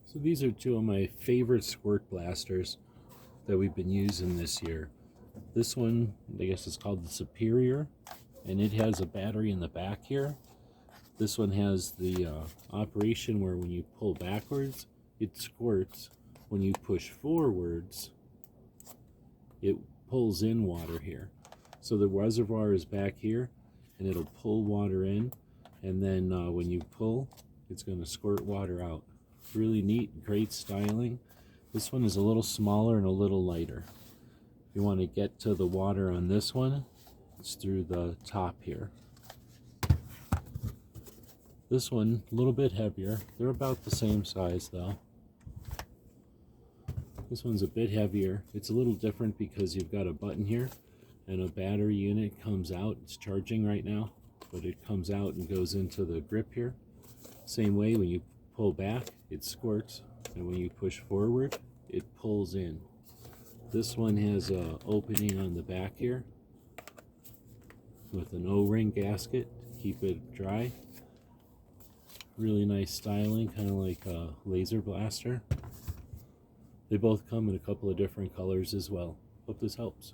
So these are two of my favorite squirt blasters that we've been using this year. This one, I guess it's called the Superior, and it has a battery in the back here. This one has the operation where when you pull backwards, it squirts. When you push forwards, it pulls in water here. So the reservoir is back here, and it'll pull water in, and then when you pull, it's going to squirt water out. Really neat, great styling. This one is a little smaller and a little lighter. If you want to get to the water on this one, it's through the top here. This one, a little bit heavier. They're about the same size though. This one's a bit heavier. It's a little different because you've got a button here and a battery unit comes out. It's charging right now, but it comes out and goes into the grip here. Same way, when you pull back, it squirts, and when you push forward, it pulls in. This one has an opening on the back here with an O-ring gasket to keep it dry. Really nice styling, kind of like a laser blaster. They both come in a couple of different colors as well. Hope this helps.